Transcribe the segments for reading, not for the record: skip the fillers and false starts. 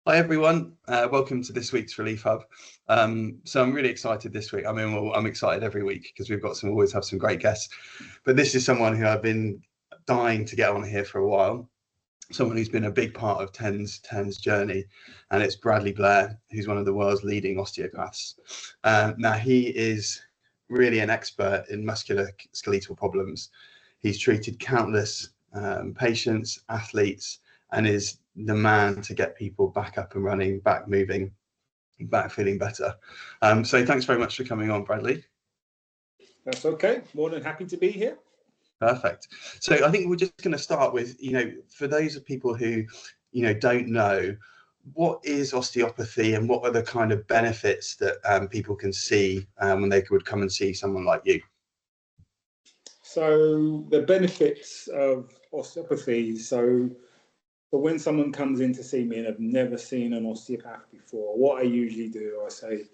Hi everyone, welcome to this week's Relief Hub. So I'm really excited this week. I mean, well, I'm excited every week because we've got always have some great guests. But this is someone who I've been dying to get on here for a while. Someone who's been a big part of TEN's journey, and it's Bradley Blair, who's one of the world's leading osteopaths. Now he is really an expert in musculoskeletal problems. He's treated countless patients, athletes, and is the man to get people back up and running, back moving, back feeling better. So thanks very much for coming on, Bradley. That's okay. More than happy to be here. Perfect. So I think we're just going to start with, for those people who, don't know, what is osteopathy and what are the kind of benefits that people can see when they would come and see someone like you? So the benefits of osteopathy. So when someone comes in to see me and have never seen an osteopath before, what I usually do, I say,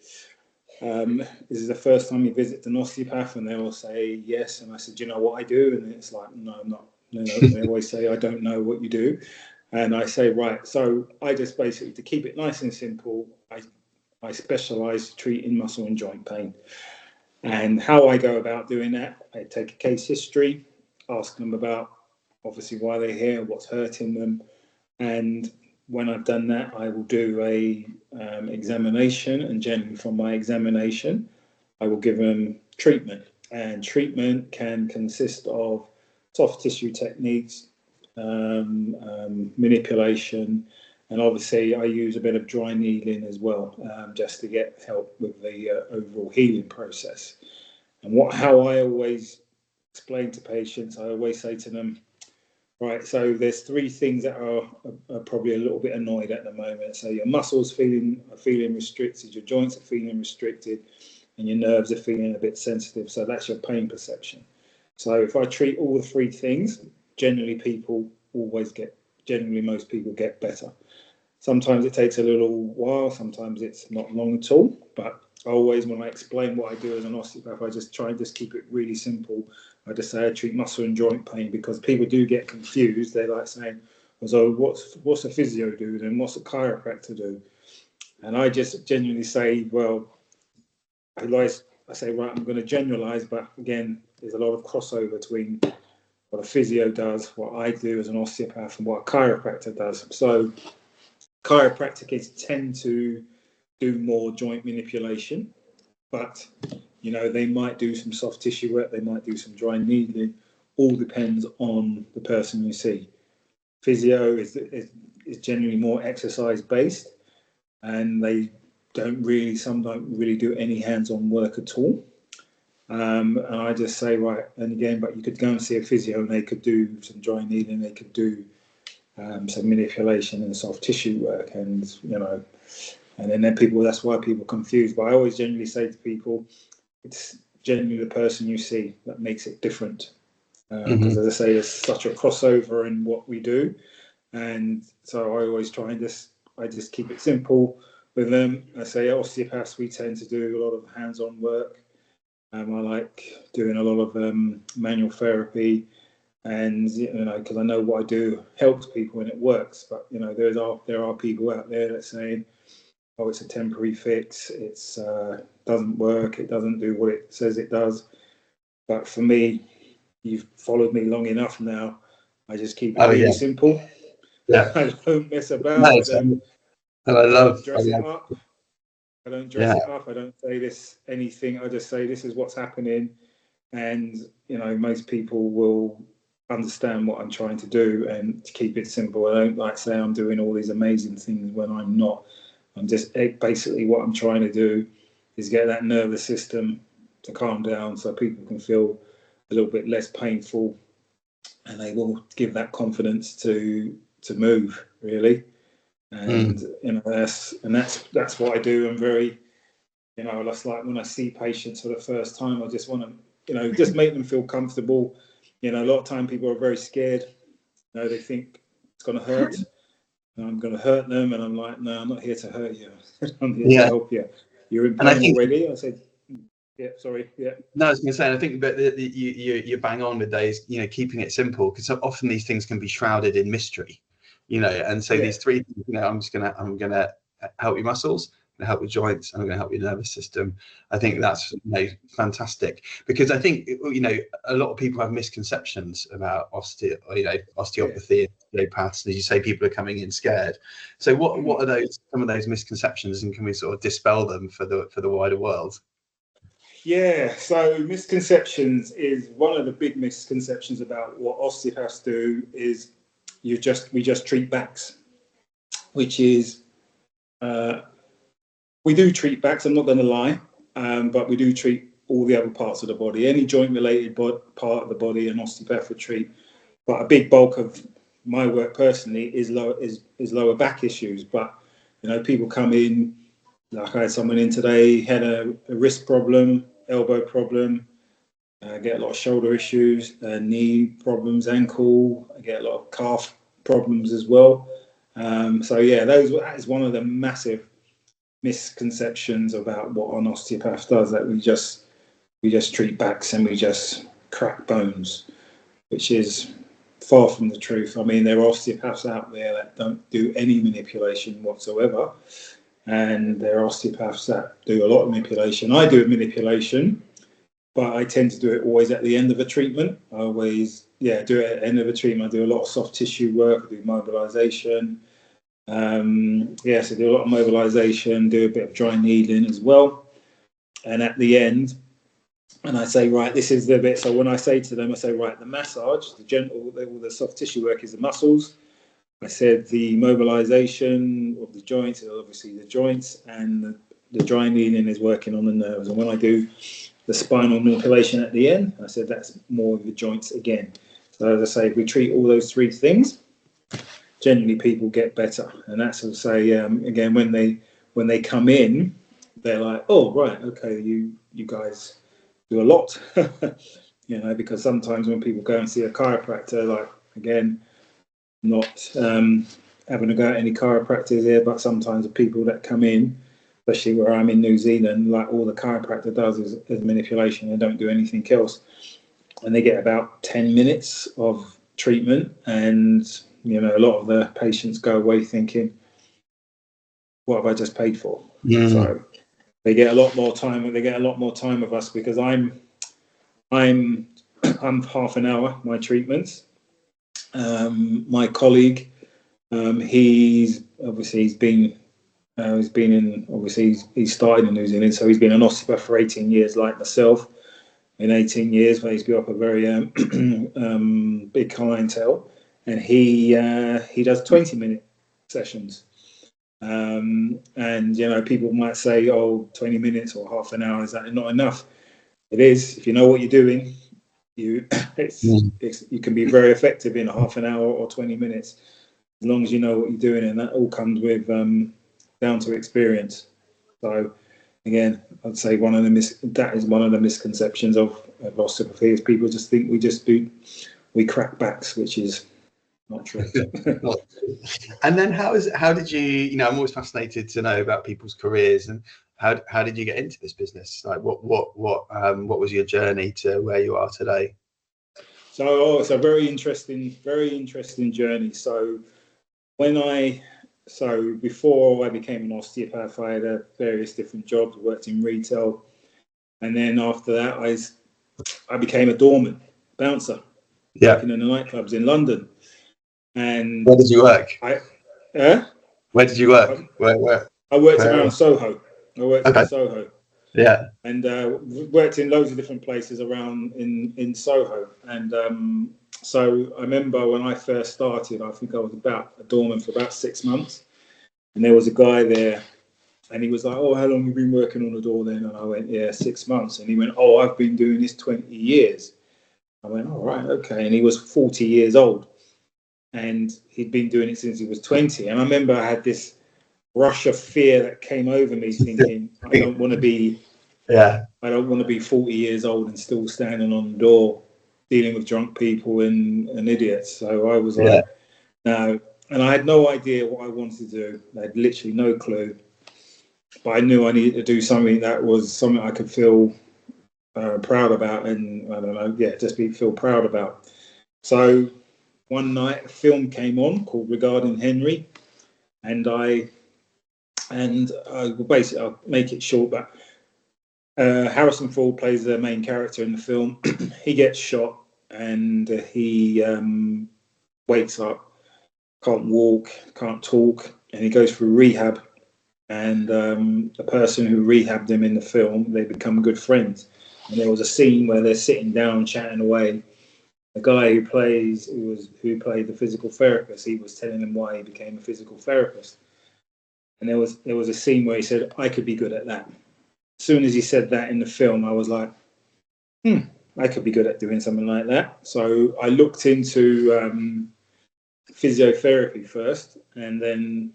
this is the first time you visit an osteopath, and they will say yes. And I said, do you know what I do? And it's like, no, I'm not. They always say, I don't know what you do. And I say, right. So I just basically, to keep it nice and simple, I specialize treating muscle and joint pain. And how I go about doing that, I take a case history, ask them about obviously why they're here, what's hurting them. And when I've done that, I will do a examination, and generally from my examination, I will give them treatment. And treatment can consist of soft tissue techniques, manipulation, and obviously I use a bit of dry needling as well, just to get help with the overall healing process. And how I always explain to patients, I always say to them, right, so there's three things that are probably a little bit annoyed at the moment. So your muscles are feeling restricted, your joints are feeling restricted, and your nerves are feeling a bit sensitive. So that's your pain perception. So if I treat all the three things, generally most people get better. Sometimes it takes a little while, sometimes it's not long at all, but always when I explain what I do as an osteopath, I just try and just keep it really simple. I just say I treat muscle and joint pain, because people do get confused. They like saying, so what's a physio do then? What's a chiropractor do? And I just genuinely say, well, I say, right, I'm going to generalize, but again, there's a lot of crossover between what a physio does, what I do as an osteopath, and what a chiropractor does. So chiropractors tend to do more joint manipulation, but they might do some soft tissue work, they might do some dry needling. All depends on the person you see. Physio is generally more exercise based, and some don't really do any hands-on work at all. And I just say, right, and again, but you could go and see a physio and they could do some dry needling, they could do some manipulation and soft tissue work, and and then that's why people are confused. But I always generally say to people, it's generally the person you see that makes it different. Because as I say, there's such a crossover in what we do. And so I always try and I just keep it simple with them. I say osteopaths, we tend to do a lot of hands-on work. I like doing a lot of manual therapy. And because I know what I do helps people and it works. But there are people out there that saying, oh, it's a temporary fix, it's doesn't work, it doesn't do what it says it does. But for me, you've followed me long enough now, I just keep it really simple. Yeah. I don't mess about. I don't dress it up. I don't dress it up. I don't say this anything. I just say this is what's happening, and most people will understand what I'm trying to do, and to keep it simple. I don't like say I'm doing all these amazing things when I'm not. I'm just basically what I'm trying to do is get that nervous system to calm down so people can feel a little bit less painful, and they will give that confidence to move really. And that's what I do. I'm very, that's like when I see patients for the first time, I just want to, just make them feel comfortable. A lot of time people are very scared. They think it's going to hurt. I'm going to hurt them, and I'm like, no, I'm not here to hurt you. I'm here to help you. You're in pain already. I said, yeah, sorry, yeah. No, I was going to say, I think that you bang on with those, keeping it simple, because often these things can be shrouded in mystery. and so these three things, I'm gonna help your muscles, I'm gonna help your joints, and I'm gonna help your nervous system. I think that's fantastic, because I think a lot of people have misconceptions about osteopathy, osteopaths. As you say, people are coming in scared. So what are some of those misconceptions, and can we sort of dispel them for the wider world? Yeah, so misconceptions is one of the big misconceptions about what osteopaths do is we just treat backs, which is we do treat backs, I'm not going to lie, but we do treat all the other parts of the body. Any joint-related part of the body, an osteopath would treat. But a big bulk of my work personally is lower back issues. But people come in, like I had someone in today, had a wrist problem, elbow problem. I get a lot of shoulder issues, knee problems, ankle. I get a lot of calf problems as well. That is one of the massive misconceptions about what an osteopath does, that we just treat backs and we just crack bones, which is far from the truth. I mean, there are osteopaths out there that don't do any manipulation whatsoever, and there are osteopaths that do a lot of manipulation. I do manipulation, but I tend to do it always at the end of a treatment. I always do it at the end of a treatment. I do a lot of soft tissue work, I do mobilization. So do a lot of mobilization, do a bit of dry needling as well. And at the end, and I say, right, this is the bit. So when I say to them, I say, right, the massage, the gentle, all the soft tissue work is the muscles. I said the mobilization of the joints, obviously the joints, and the dry needling is working on the nerves. And when I do the spinal manipulation at the end, I said that's more of the joints again. So as I say, if we treat all those three things, generally people get better. And that's, as I say, again, when they come in, they're like, oh, right, okay, you guys do a lot, because sometimes when people go and see a chiropractor, like, again, not having to go at any chiropractors here, but sometimes the people that come in, especially where I'm in New Zealand, like all the chiropractor does is manipulation and don't do anything else. And they get about 10 minutes of treatment, and a lot of the patients go away thinking, what have I just paid for? So they get a lot more time. They get a lot more time with us, because I'm half an hour my treatments. My colleague, he started in New Zealand, so he's been an osteopath for 18 years, like myself. In 18 years, where he's built up a very big clientele, and he does 20-minute sessions. And people might say, oh, 20 minutes or half an hour, is that not enough? It is. If you know what you're doing, you can be very effective in a half an hour or 20 minutes, as long as you know what you're doing, and that all comes with down to experience. So again, I'd say that is one of the misconceptions of osteopathy, is people just think we crack backs, which is not true. And then how did you, I'm always fascinated to know about people's careers, and how did you get into this business? Like what was your journey to where you are today? So it's a very interesting journey. So before I became an osteopath, I had various different jobs, worked in retail, and then after that I became a doorman, bouncer, working in the nightclubs in London. And where did you work? Where did you work? Where? I worked around Soho. I worked in Soho. Yeah. And worked in loads of different places around in Soho. And so I remember when I first started, I think I was about a doorman for about 6 months. And there was a guy there, and he was like, oh, how long have you been working on the door then? And I went, yeah, 6 months. And he went, oh, I've been doing this 20 years. I went, all right, okay. And he was 40 years old. And he'd been doing it since he was 20. And I remember I had this rush of fear that came over me, thinking, I don't want to be 40 years old and still standing on the door dealing with drunk people and idiots. So I was like, no. And I had no idea what I wanted to do. I had literally no clue. But I knew I needed to do something that was something I could feel proud about, and I don't know, feel proud about. So one night a film came on called Regarding Henry, and basically, I'll make it short, but Harrison Ford plays the main character in the film. He gets shot, and he wakes up, can't walk, can't talk, and he goes through rehab. And the person who rehabbed him in the film, they become good friends. And there was a scene where they're sitting down chatting away. The guy who played the physical therapist, he was telling him why he became a physical therapist. And there was a scene where he said, "I could be good at that." As soon as he said that in the film, I was like, I could be good at doing something like that. So I looked into physiotherapy first, and then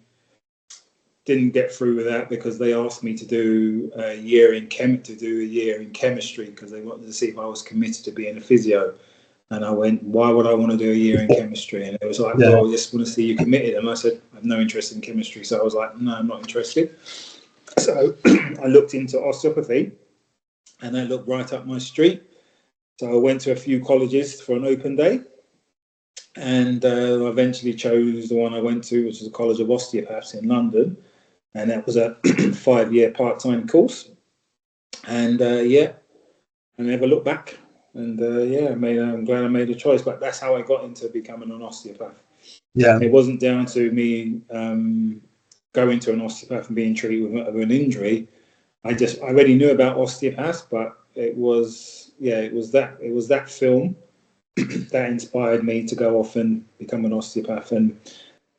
didn't get through with that because they asked me to do a year in chemistry because they wanted to see if I was committed to being a physio. And I went, why would I want to do a year in chemistry? And it was like, well, I just want to see you committed. And I said, I have no interest in chemistry. So I was like, no, I'm not interested. So I looked into osteopathy, and I looked right up my street. So I went to a few colleges for an open day. And I eventually chose the one I went to, which is a College of Osteopaths in London. And that was a 5-year part-time course. And I never looked back. And I'm glad I made a choice. But that's how I got into becoming an osteopath. Yeah, it wasn't down to me going to an osteopath and being treated with an injury. I already knew about osteopaths, but it was that film that inspired me to go off and become an osteopath. And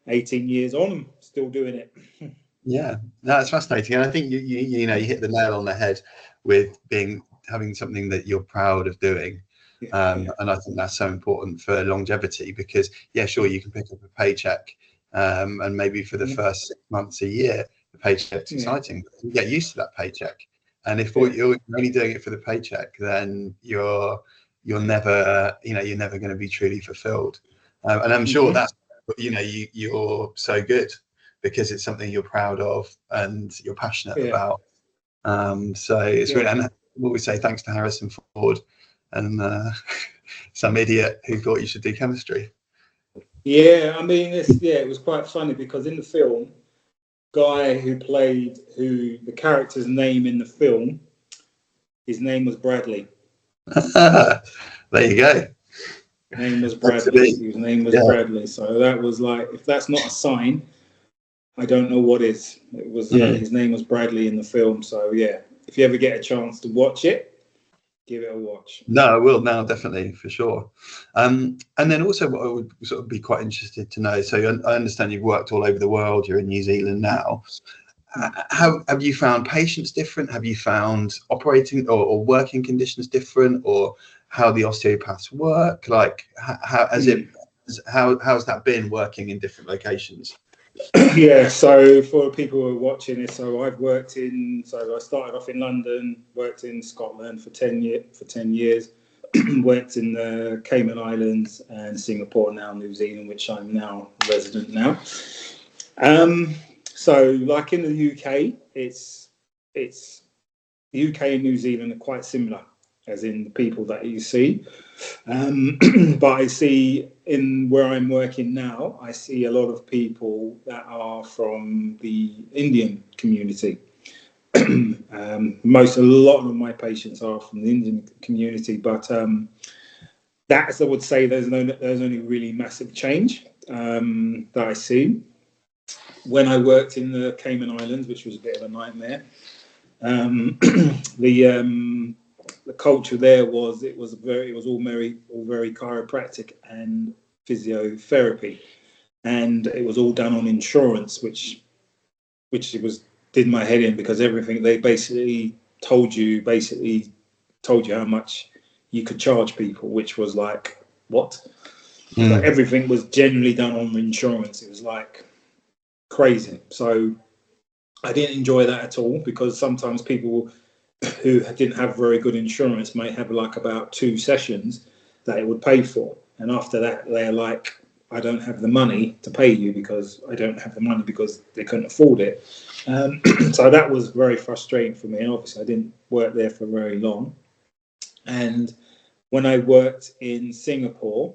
18 years on, I'm still doing it. Yeah, that's fascinating, and I think you hit the nail on the head with having something that you're proud of doing, and I think that's so important for longevity because sure, you can pick up a paycheck, and maybe for the first 6 months, a year, the paycheck's exciting. But you get used to that paycheck, and if you're only doing it for the paycheck, then you're never going to be truly fulfilled, and I'm sure that's you're so good because it's something you're proud of and you're passionate about. So it's really, and what we say, thanks to Harrison Ford and some idiot who thought you should do chemistry. Yeah, I mean, it was quite funny because in the film, the character's name in the film, his name was Bradley. There you go. His name was Bradley. His name was Bradley. So that was like, if that's not a sign, I don't know what is. It was his name was Bradley in the film. So if you ever get a chance to watch it, give it a watch. No, I will now, definitely, for sure. And then also what I would sort of be quite interested to know, so I understand you've worked all over the world, you're in New Zealand now. How have you found patients different? Have you found operating or working conditions different, or how the osteopaths work? Like how's that been working in different locations? So for people who are watching this, so I started off in London, worked in Scotland for 10 years, worked in the Cayman Islands and Singapore, now New Zealand, which I'm now resident now. So like in the UK, it's the UK and New Zealand are quite similar, as in the people that you see. But I see in where I'm working now, I see a lot of people that are from the Indian community. A lot of my patients are from the Indian community, but that's, I would say, there's only really massive change that I see. When I worked in the Cayman Islands, which was a bit of a nightmare, the culture there was all very chiropractic and physiotherapy, and it was all done on insurance, which did my head in, because everything they basically told you how much you could charge people, which was like, what? Like, everything was generally done on insurance. It was like crazy. So I didn't enjoy that at all, because sometimes people who didn't have very good insurance may have like about 2 sessions that it would pay for, and after that they're like, I don't have the money to pay you because I don't have the money, because they couldn't afford it. So that was very frustrating for me, and obviously I didn't work there for very long. And when I worked in Singapore,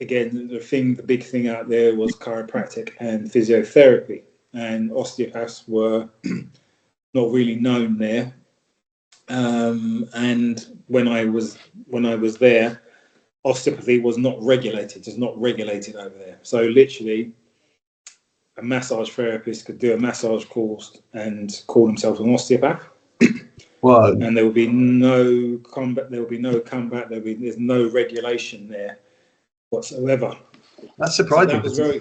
again, the big thing out there was chiropractic and physiotherapy, and osteopaths were not really known there. And when I was there, osteopathy was not regulated, just not regulated over there. So literally, a massage therapist could do a massage course and call himself an osteopath. Wow. And there will be no combat. There will be no comeback. There's no regulation there whatsoever. That's surprising. So that was very,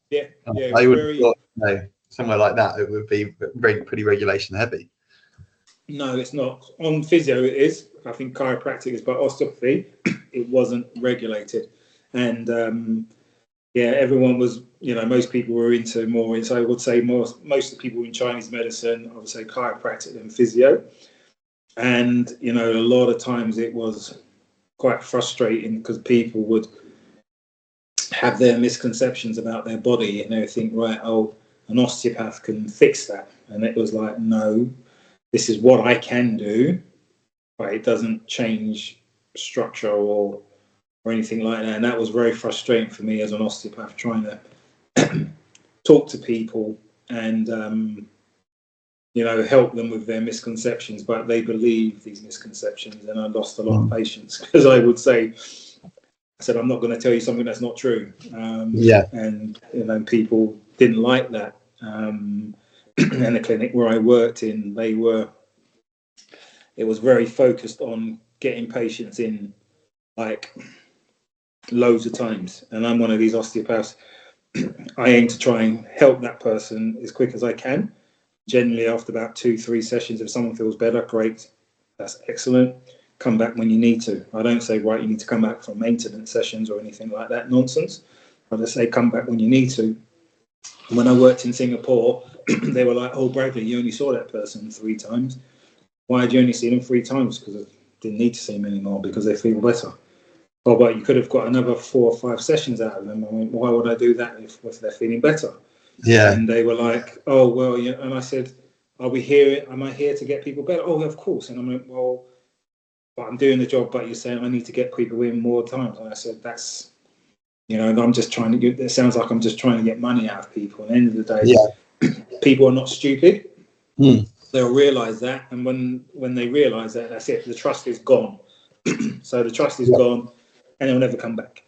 yeah. I would have thought, somewhere like that, it would be pretty regulation heavy. No, it's not. On physio, it is. I think chiropractic is, but osteopathy, it wasn't regulated. And everyone was, most people were into more. So I would say most of the people in Chinese medicine, I would say chiropractic and physio. And, a lot of times it was quite frustrating because people would have their misconceptions about their body and they think, right, an osteopath can fix that. And it was like, no, this is what I can do, but it doesn't change structure or anything like that. And that was very frustrating for me as an osteopath, trying to talk to people and, help them with their misconceptions, but they believe these misconceptions. And I lost a lot of patience because I said, I'm not going to tell you something that's not true. And, people didn't like that. And the clinic where I worked in, it was very focused on getting patients in like loads of times. And I'm one of these osteopaths. I aim to try and help that person as quick as I can. Generally, after about 2-3 sessions, if someone feels better, great, that's excellent. Come back when you need to. I don't say, right, you need to come back for maintenance sessions or anything like that nonsense. I just say, come back when you need to. When I worked in Singapore, they were like, oh, Bradley, you only saw that person 3 times. Why did you only see them 3 times? Because I didn't need to see them anymore because they feel better. Oh, but you could have got another 4 or 5 sessions out of them. I went, why would I do that if they're feeling better? Yeah. And they were like, oh, well, yeah. And I said, am I here to get people better? Oh, of course. And I went, well, but I'm doing the job, but you're saying I need to get people in more times. And I said, that's, I'm just trying to get, it sounds like I'm just trying to get money out of people. At the end of the day, people are not stupid. They'll realise that. And when they realise that, that's it. The trust is gone. So the trust is gone and they'll never come back.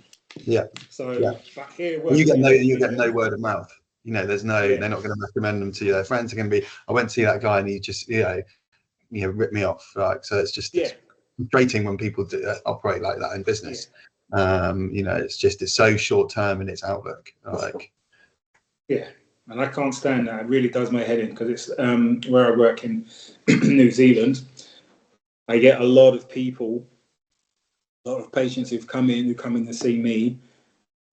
Yeah. So but here you get no word of mouth. There's no, they're not going to recommend them to you. Their friends are going to be, I went to see that guy and he just, ripped me off. Like, so it's just it's frustrating when people operate like that in business. It's so short term in its outlook. And I can't stand that. It really does my head in because it's where I work in New Zealand. I get a lot of patients who come in to see me.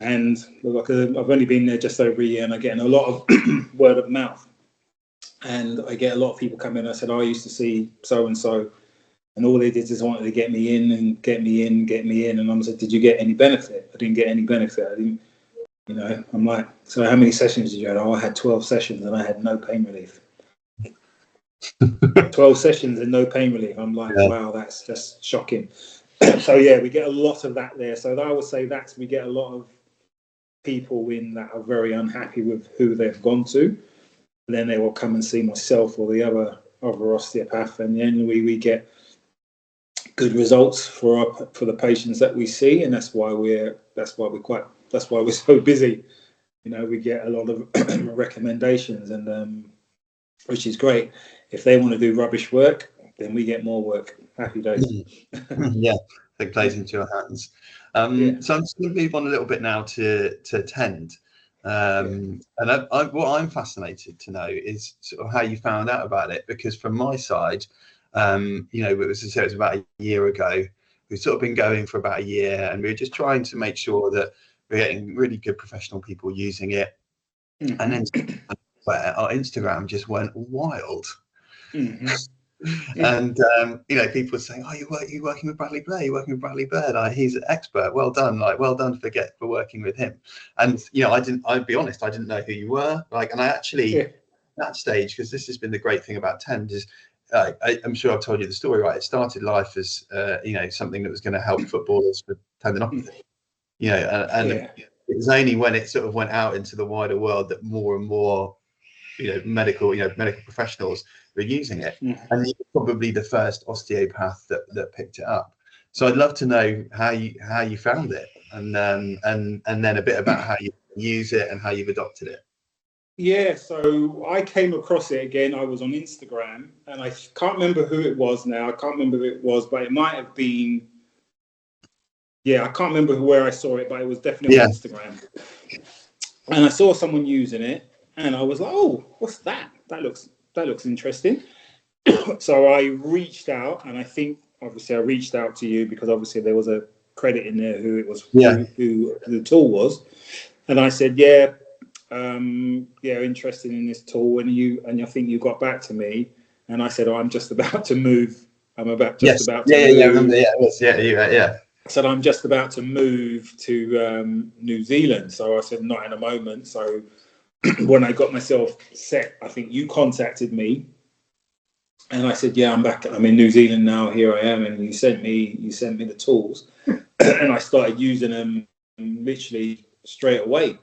And I've only been there just over a year and I'm getting a lot of word of mouth. And I get a lot of people come in. I said, I used to see so-and-so. And all they did is wanted to get me in. And I said, did you get any benefit? I didn't get any benefit. I didn't, I'm like, so how many sessions did you have? Oh, I had 12 sessions and I had no pain relief. 12 sessions and no pain relief. I'm like, wow, that's just shocking. So we get a lot of that there. So I would say we get a lot of people in that are very unhappy with who they've gone to. And then they will come and see myself or the other osteopath, and then we get good results for the patients that we see, and that's why we're so busy. We get a lot of recommendations, and which is great. If they want to do rubbish work, then we get more work. Happy days. It plays into your hands. So I'm just going to move on a little bit now to Tend. And what I'm fascinated to know is sort of how you found out about it, because from my side, it was about a year ago. We've sort of been going for about a year, and we were just trying to make sure that we're getting really good professional people using it. And then our Instagram just went wild. And people were saying, "Oh, you're working with Bradley Blair. You're working with Bradley Blair. Like, he's an expert. Well done. Like, well done for working with him." And I'd be honest, I didn't know who you were. Like, and I actually at that stage, because this has been the great thing about Tend is, I'm sure I've told you the story, right? It started life as something that was going to help footballers with tendinopathy. you know, and it was only when it sort of went out into the wider world that more and more, medical professionals were using it. And you're probably the first osteopath that picked it up. So I'd love to know how you found it, and then a bit about how you use it and how you've adopted it. Yeah, so I came across it again. I was on Instagram, and I can't remember who it was now. I can't remember who it was, but it might have been. Yeah, I can't remember where I saw it, but it was definitely on Instagram. And I saw someone using it, and I was like, "Oh, what's that? That looks interesting." So I reached out, and I think obviously I reached out to you because obviously there was a credit in there who it was, who the tool was, and I said, interested in this tool, and I think you got back to me, and I said, I'm just about to move. I'm about to move. I remember. I said, I'm just about to move to New Zealand. So I said, not in a moment. So when I got myself set, I think you contacted me, and I said, I'm back. I'm in New Zealand now. Here I am. And you sent me the tools, and I started using them literally straight away.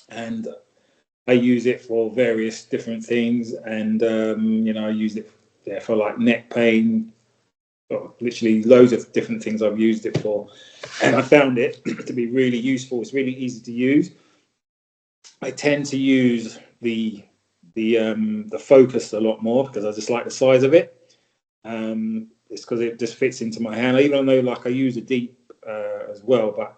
And I use it for various different things, and I use it for like neck pain, literally loads of different things I've used it for, and I found it to be really useful. It's really easy to use. I tend to use the Focus a lot more because I just like the size of it. It's because it just fits into my hand, even though like I use a Deep as well, but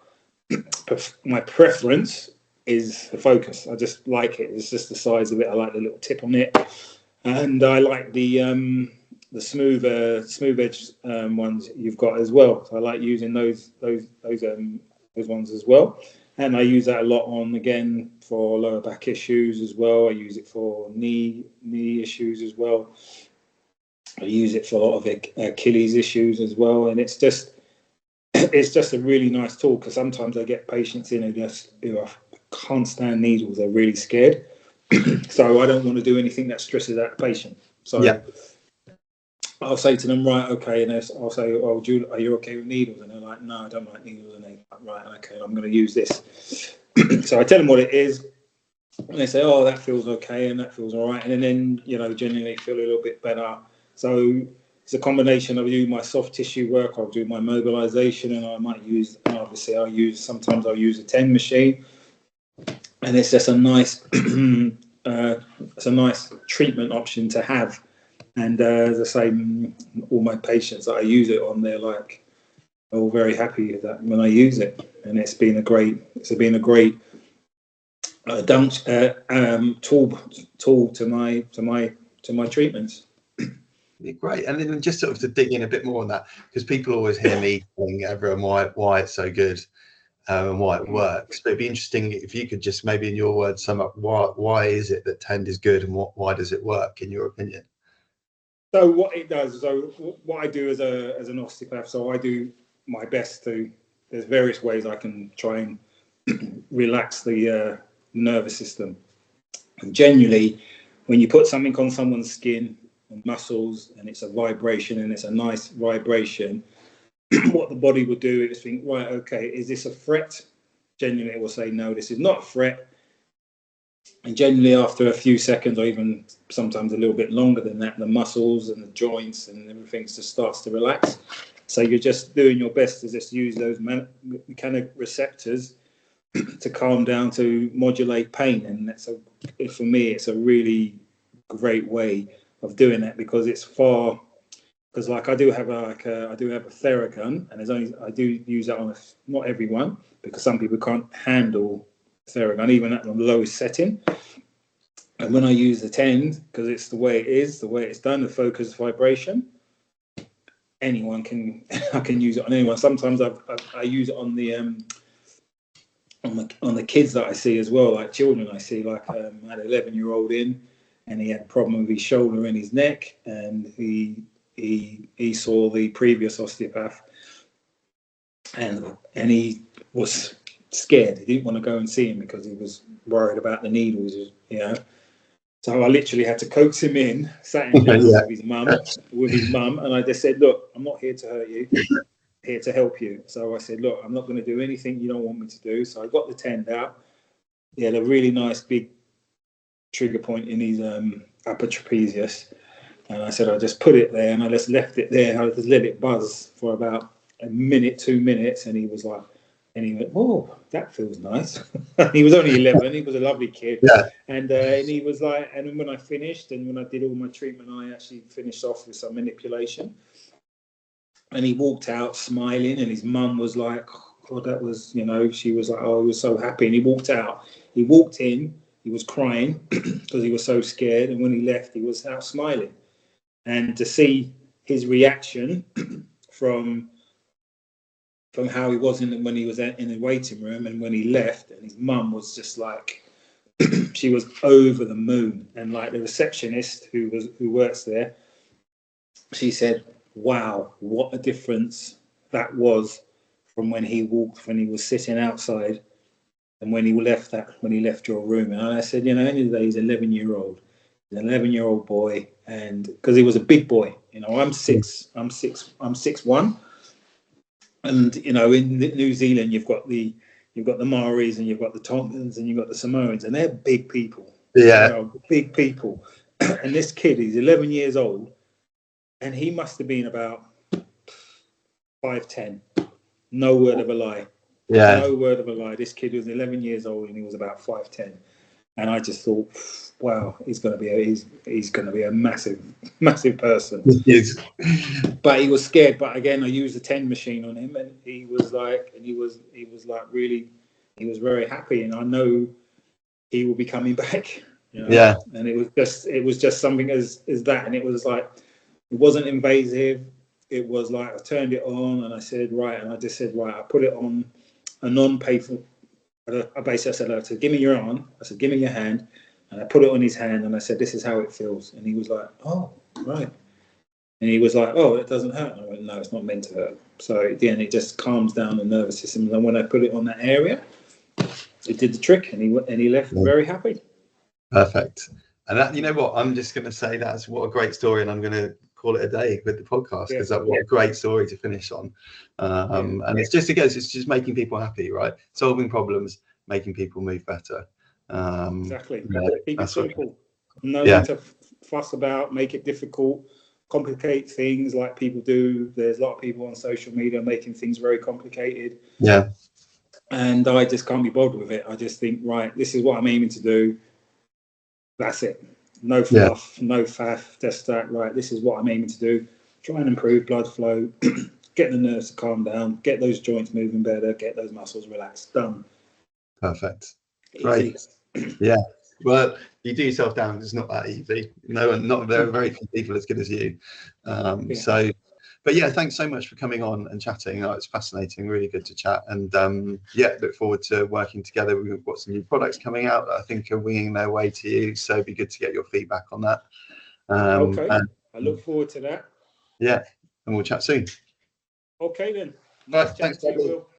my preference is the Focus. I just like it. It's just the size of it. I like the little tip on it, and I like the smooth edge ones you've got as well. So I like using those ones as well, and I use that a lot again for lower back issues as well. I use it for knee issues as well. I use it for a lot of Achilles issues as well, and it's just a really nice tool because sometimes I get patients in who can't stand needles. They're really scared, so I don't want to do anything that stresses out the patient. So I'll say to them, right, okay, and I'll say, are you okay with needles? And they're like, no, I don't like needles. And they're like, right, okay, I'm going to use this. So I tell them what it is, and they say, oh, that feels okay, and that feels all right, and then generally feel a little bit better. So it's a combination of my soft tissue work. I'll do my mobilization, and I might use, sometimes I'll use a 10 machine, and it's just a nice, it's a nice treatment option to have. And as I say, all my patients that I use it on, they're like all very happy with that when I use it, and it's been a great tool to my treatments. Great. And then just sort of to dig in a bit more on that, because people always hear me telling everyone why it's so good and why it works. But it'd be interesting if you could just maybe in your words sum up why is it that Tend is good, and why does it work in your opinion? So what it does, what I do as an osteopath, so I do my best there's various ways I can try and relax the nervous system. And generally, when you put something on someone's skin and muscles, and it's a vibration, and it's a nice vibration, what the body will do is think, right, okay, is this a threat? Generally, it will say, no, this is not a threat. And generally, after a few seconds, or even sometimes a little bit longer than that, the muscles and the joints and everything just starts to relax. So you're just doing your best to just use those mechanic receptors to calm down, to modulate pain. And for me, it's a really great way of doing that, because because like I do have a Theragun, and I do use that on not everyone, because some people can't handle Theragun even at the lowest setting. And when I use the Tend, because it's the way it's done, the focus vibration, anyone can I can use it on anyone. Sometimes I use it on the kids that I see as well, like children I see. Like I had an 11-year-old in, and he had a problem with his shoulder and his neck, and he saw the previous osteopath, and he was scared. He didn't want to go and see him because he was worried about the needles, So I literally had to coax him in, sat him down with his mum, and I just said, look, I'm not here to hurt you. here to help you. So I said, look, I'm not going to do anything you don't want me to do. So I got the tent out. He had a really nice big trigger point in his upper trapezius. And I said, I just put it there, and I just left it there. I just let it buzz for about a minute, 2 minutes. And he was like, and he went, oh, that feels nice. He was only 11. He was a lovely kid. Yeah. And he was like, and when I finished and when I did all my treatment, I actually finished off with some manipulation. And he walked out smiling, and his mum was like, oh, God, that was, she was like, oh, he was so happy. And he walked out. He walked in, he was crying because he was so scared. And when he left, he was out smiling. And to see his reaction from how he was when he was in the waiting room and when he left, and his mum was just like, she was over the moon. And like the receptionist who works there, she said, wow, what a difference that was from when he was sitting outside and when he left your room. And I said, end of the day, he's 11-year-old. He's an 11-year-old boy, and because he was a big boy, I'm 6'1". And in New Zealand, you've got the Maoris, and you've got the Tongans, and you've got the Samoans, and they're big people. Yeah, big people. And this kid, he's 11 years old, and he must have been about 5'10". No word of a lie. Yeah. No word of a lie. This kid was 11 years old, and he was about 5'10". And I just thought, wow, he's going to be a massive, massive person. Yes. But he was scared. But again, I used the 10 machine on him, and he was very happy. And I know he will be coming back. Yeah. And it was just something as that, and it was like, it wasn't invasive. It was like I turned it on, and I said, right, and I just said, right, I put it on a non-painful. I basically said, give me your arm. I said, give me your hand. And I put it on his hand, and I said, this is how it feels. And he was like, oh, right. And he was like, oh, it doesn't hurt. And I went, no, it's not meant to hurt. So again, it just calms down the nervous system. And when I put it on that area, it did the trick, and he left very happy. Perfect. And that, what, I'm just going to say that's what a great story, and I'm going to call it a day with the podcast, because what a great story to finish on. And it's just making people happy, right? Solving problems, making people move better. Exactly. Keep it simple. No Yeah. need to fuss about, make it difficult, complicate things like people do. There's a lot of people on social media making things very complicated. Yeah. And I just can't be bothered with it. I just think, right, this is what I'm aiming to do. That's it. No fluff, no faff, just that, right, this is what I'm aiming to do. Try and improve blood flow, get the nerves to calm down, get those joints moving better, get those muscles relaxed. Done. Perfect. Great. Yeah. Well, you do yourself down. It's not that easy. Not very few people as good as you. So, but yeah, thanks so much for coming on and chatting. It's fascinating, really good to chat. And look forward to working together. We've got some new products coming out that I think are winging their way to you. So it'd be good to get your feedback on that. Okay. I look forward to that. Yeah. And we'll chat soon. Okay then. Nice thanks, Will.